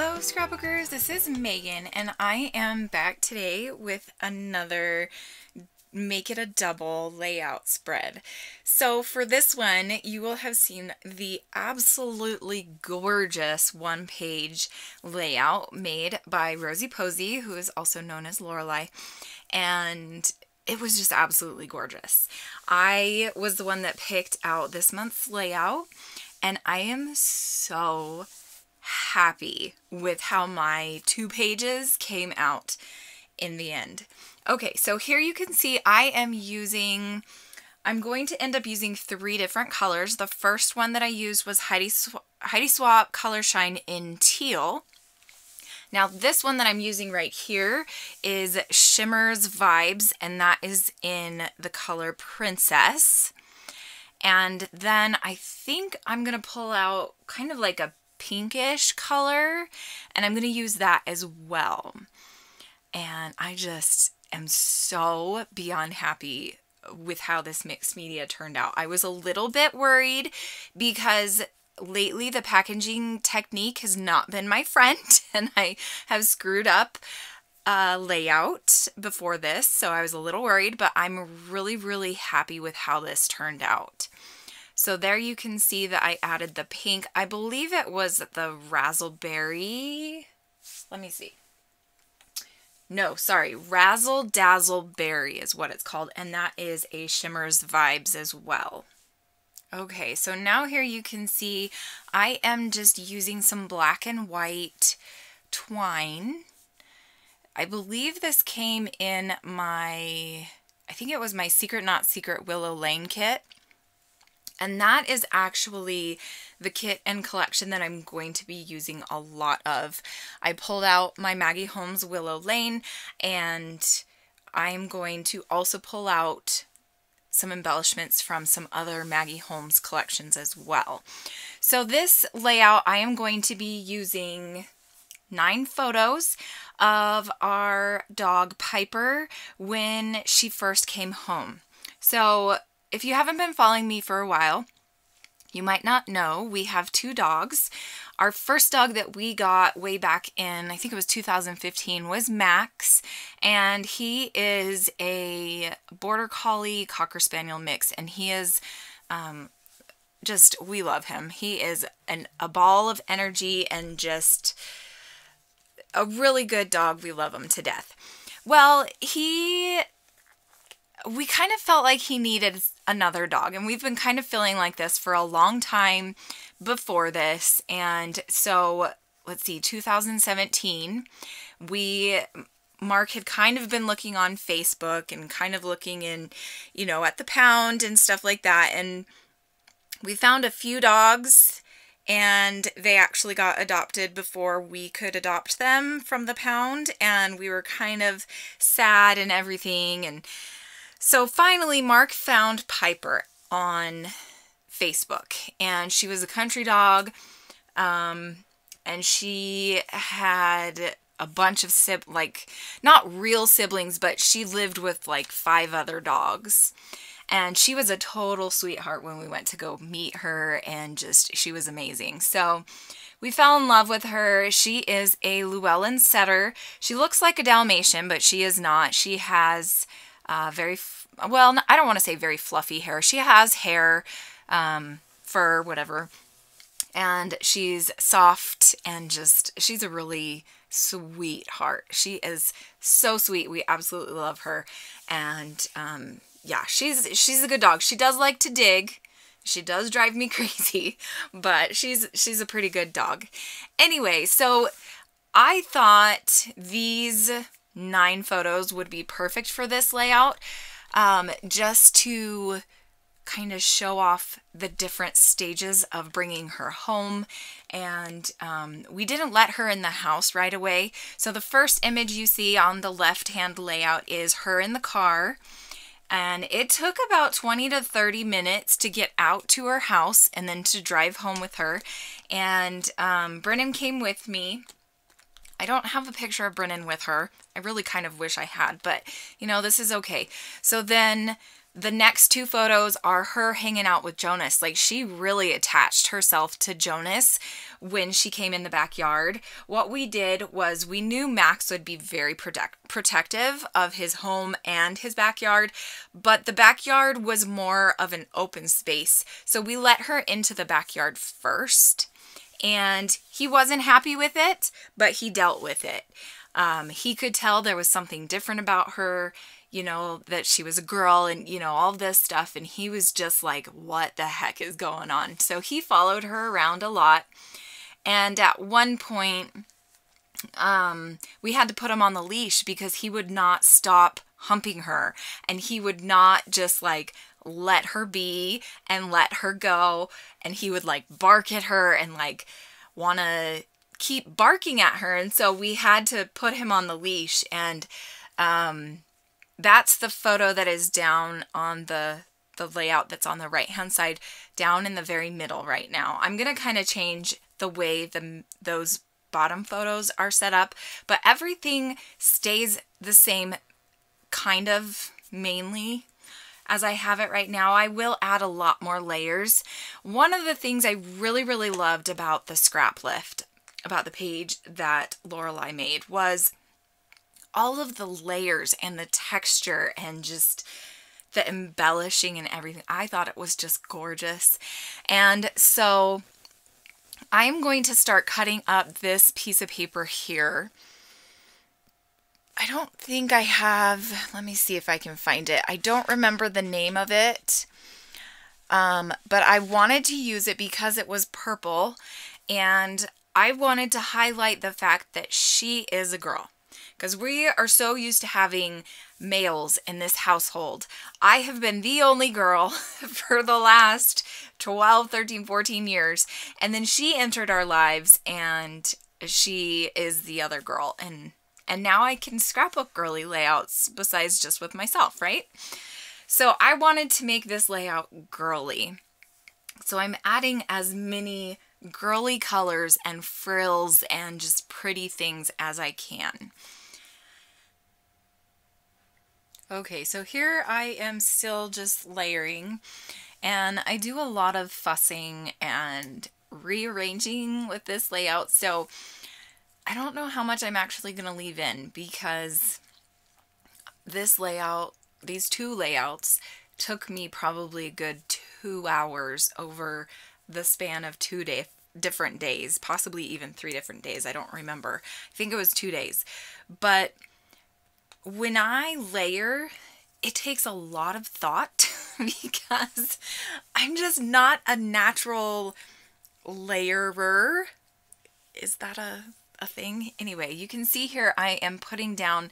Hello scrapbookers, this is Megan and I am back today with another make it a double layout spread. So for this one you will have seen the absolutely gorgeous one-page layout made by roseyposey, who is also known as Lorilei, and it was just absolutely gorgeous. I was the one that picked out this month's layout and I am so happy with how my 2 pages came out in the end. Okay, so here you can see I'm going to end up using 3 different colors. The first one that I used was Heidi Swapp Color Shine in Teal. Now this one that I'm using right here is Shimmer's Vibes, and that is in the color Princess. And then I think I'm going to pull out kind of like a pinkish color, and I'm going to use that as well. And I just am so beyond happy with how this mixed media turned out. I was a little bit worried because lately the packaging technique has not been my friend and I have screwed up layout before this, so I was a little worried, but I'm really happy with how this turned out. So there you can see that I added the pink. I believe it was the Razzleberry. Let me see. No, sorry. Razzle Dazzle Berry is what it's called. And that is a Shimmer's Vibes as well. Okay, so now here you can see I am just using some black and white twine. I believe this came in I think it was my Secret Not Secret Willow Lane kit. And that is actually the kit and collection that I'm going to be using a lot of. I pulled out my Maggie Holmes Willow Lane, and I'm going to also pull out some embellishments from some other Maggie Holmes collections as well. So this layout, I am going to be using 9 photos of our dog Piper when she first came home. So if you haven't been following me for a while, you might not know we have 2 dogs. Our first dog that we got way back in, I think it was 2015, was Max, and he is a Border Collie Cocker Spaniel mix, and he is we love him. He is a ball of energy and just a really good dog. We love him to death. Well, we kind of felt like he needed another dog, and we've been kind of feeling like this for a long time before this. And so let's see, 2017, Mark had kind of been looking on Facebook and kind of looking in, at the pound and stuff like that, and we found a few dogs, and they actually got adopted before we could adopt them from the pound, and we were kind of sad and everything. And so finally, Mark found Piper on Facebook, and she was a country dog, and she had a bunch of not real siblings, but she lived with like 5 other dogs, and she was a total sweetheart when we went to go meet her, and she was amazing. So we fell in love with her. She is a Llewellyn setter. She looks like a Dalmatian, but she is not. She has well, I don't want to say very fluffy hair. She has hair, fur, whatever, and she's soft and she's a really sweetheart. She is so sweet. We absolutely love her, and yeah, she's a good dog. She does like to dig. She does drive me crazy, but she's a pretty good dog. Anyway, so I thought these 9 photos would be perfect for this layout, just to kind of show off the different stages of bringing her home. And we didn't let her in the house right away. So the first image you see on the left-hand layout is her in the car. And it took about 20 to 30 minutes to get out to her house and then to drive home with her. And Brennan came with me. I don't have a picture of Brennan with her. I really kind of wish I had, but this is okay. So then The next two photos are her hanging out with Jonas. Like, she really attached herself to Jonas when she came in the backyard. What we did was we knew Max would be very protective of his home and his backyard, but the backyard was more of an open space. So we let her into the backyard first, and he wasn't happy with it, but he dealt with it. He could tell there was something different about her, you know, that she was a girl and, you know, all this stuff. And he was just like, what the heck is going on? So he followed her around a lot. And at one point, we had to put him on the leash because he would not stop humping her. And he would not just like let her be and let her go. And he would like bark at her and like want to keep barking at her. And so we had to put him on the leash. And that's the photo that is down on the layout that's on the right hand side, down in the very middle right now. I'm going to kind of change the way those bottom photos are set up, but everything stays the same kind of mainly as I have it right now. I will add a lot more layers. One of the things I really, really loved about the scrap lift, about the page that Lorilei made, was all of the layers and the texture and just the embellishing and everything. I thought it was just gorgeous. And so I'm going to start cutting up this piece of paper here. I don't think I have, let me see if I can find it. I don't remember the name of it, but I wanted to use it because it was purple, and I wanted to highlight the fact that she is a girl. Because we are so used to having males in this household. I have been the only girl for the last 12, 13, 14 years. And then she entered our lives and she is the other girl. And now I can scrapbook girly layouts besides just with myself, right? So I wanted to make this layout girly. So I'm adding as many girly colors and frills and just pretty things as I can. Okay, so here I am still just layering, and I do a lot of fussing and rearranging with this layout, so I don't know how much I'm actually going to leave in, because this layout, these two layouts, took me probably a good 2 hours over the span of different days, possibly even 3 different days. I don't remember. I think it was 2 days. But when I layer, it takes a lot of thought because I'm just not a natural layerer. Is that a thing? Anyway, you can see here I am putting down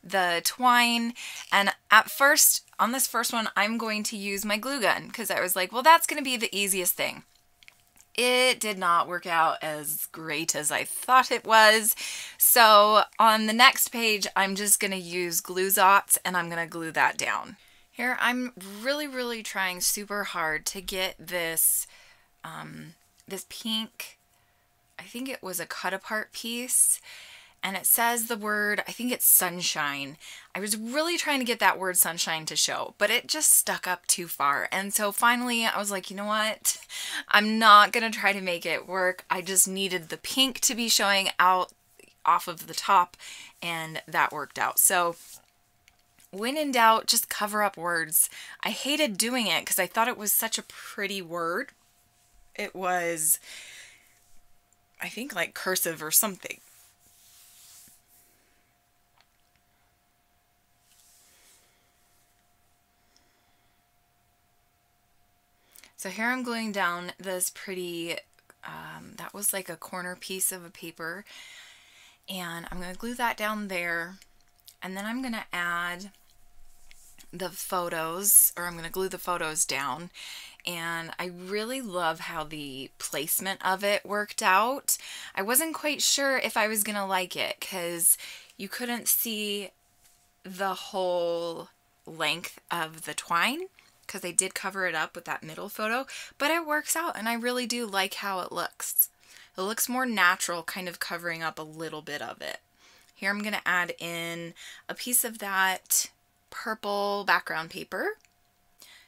the twine, and at first, on this first one, I'm going to use my glue gun because I was like, well, that's going to be the easiest thing. It did not work out as great as I thought it was. So on the next page, I'm just going to use Glue-Zots and I'm going to glue that down. Here, I'm really, really trying super hard to get this, this pink, I think it was a cut apart piece, and it says the word, I think it's sunshine. I was really trying to get that word sunshine to show, but it just stuck up too far. And so finally I was like, you know what? I'm not going to try to make it work. I just needed the pink to be showing out off of the top, and that worked out. So when in doubt, just cover up words. I hated doing it because I thought it was such a pretty word. It was, I think, like cursive or something. So here I'm gluing down this pretty, that was like a corner piece of a paper, and I'm going to glue that down there, and then I'm going to add the photos, or I'm going to glue the photos down, and I really love how the placement of it worked out. I wasn't quite sure if I was going to like it because you couldn't see the whole length of the twine, because they did cover it up with that middle photo, but it works out and I really do like how it looks. It looks more natural, kind of covering up a little bit of it. Here I'm going to add in a piece of that purple background paper,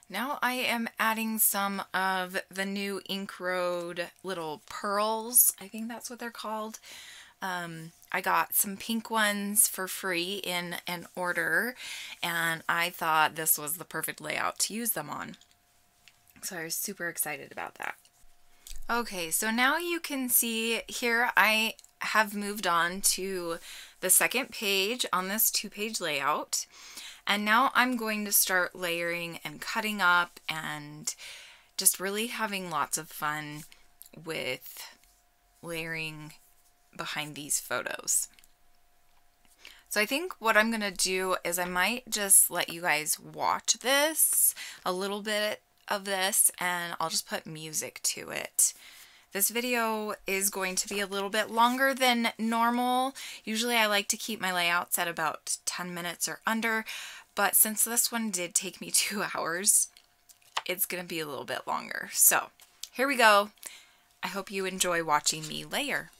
Now I am adding some of the new Ink Road little pearls. I think that's what they're called. I got some pink ones for free in an order, and I thought this was the perfect layout to use them on. So I was super excited about that. Okay, so now you can see here I have moved on to the second page on this 2-page layout. And now I'm going to start layering and cutting up and just really having lots of fun with layering behind these photos. So I think what I'm going to do is I might just let you guys watch this, a little bit of this, and I'll just put music to it. This video is going to be a little bit longer than normal. Usually I like to keep my layouts at about 10 minutes or under, but since this one did take me 2 hours, it's going to be a little bit longer. So here we go. I hope you enjoy watching me layer.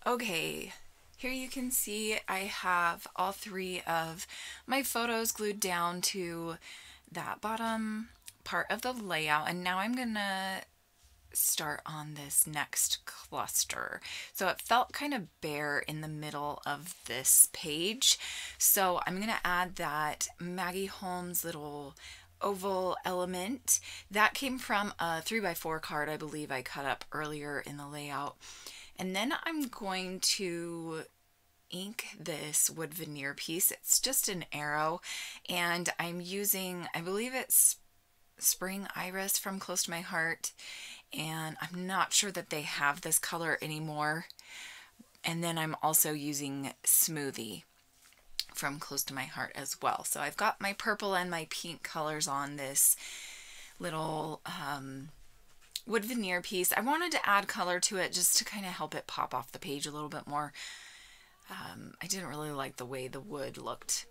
Okay, here you can see I have all 3 of my photos glued down to that bottom part of the layout, and now I'm gonna start on this next cluster. So it felt kind of bare in the middle of this page, so I'm gonna add that Maggie Holmes little oval element. That came from a 3x4 card I believe I cut up earlier in the layout. And then I'm going to ink this wood veneer piece. It's just an arrow, and I'm using, I believe it's Spring Iris from Close to My Heart, and I'm not sure that they have this color anymore. And then I'm also using Smoothie from Close to My Heart as well. So I've got my purple and my pink colors on this little wood veneer piece. I wanted to add color to it just to kind of help it pop off the page a little bit more. I didn't really like the way the wood looked.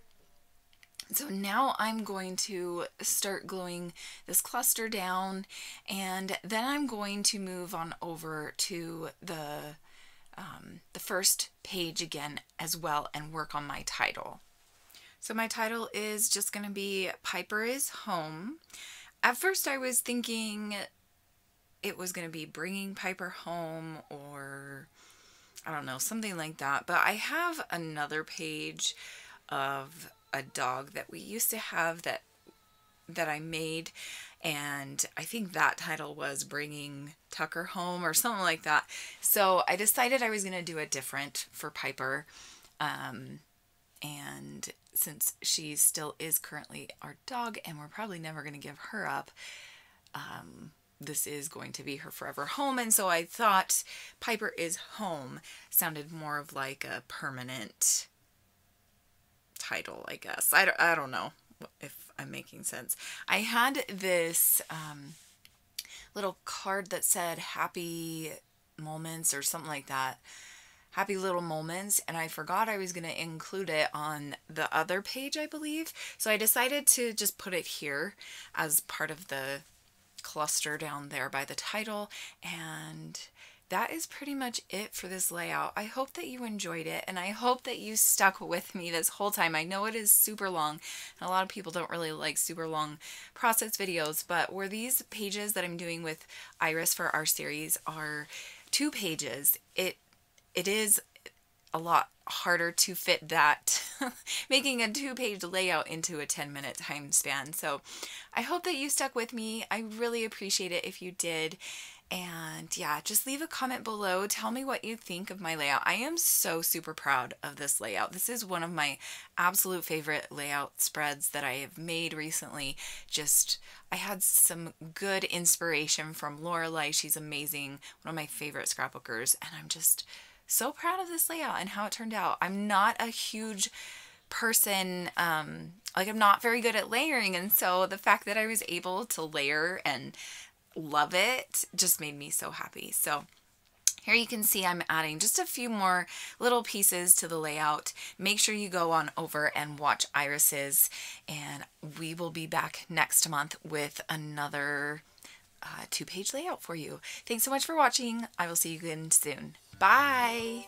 So now I'm going to start gluing this cluster down, and then I'm going to move on over to the first page again as well and work on my title. So my title is just going to be Piper is Home. At first I was thinking it was going to be Bringing Piper Home, or I don't know, something like that. But I have another page of a dog that we used to have that I made, and I think that title was Bringing Tucker Home or something like that. So I decided I was going to do it different for Piper, and since she still is currently our dog and we're probably never going to give her up, this is going to be her forever home, and so I thought Piper is Home sounded more of like a permanent title, I guess. I don't know if I'm making sense. I had this little card that said Happy Moments or something like that. Happy Little Moments, and I forgot I was going to include it on the other page, I believe. So I decided to just put it here as part of the cluster down there by the title, and that is pretty much it for this layout. I hope that you enjoyed it, and I hope that you stuck with me this whole time. I know it is super long, and a lot of people don't really like super long process videos, but where these pages that I'm doing with Iris for our series are 2 pages, it is a lot harder to fit that making a 2-page layout into a 10-minute time span. So I hope that you stuck with me. I really appreciate it if you did. And yeah, just leave a comment below. Tell me what you think of my layout. I am so super proud of this layout. This is one of my absolute favorite layout spreads that I have made recently. I had some good inspiration from Lorilei. She's amazing, one of my favorite scrapbookers, and I'm just so proud of this layout and how it turned out. I'm not a huge person, like I'm not very good at layering, and so the fact that I was able to layer and love it just made me so happy. So here you can see I'm adding just a few more little pieces to the layout. Make sure you go on over and watch Iris's, and we will be back next month with another 2-page layout for you. Thanks so much for watching. I will see you again soon. Bye!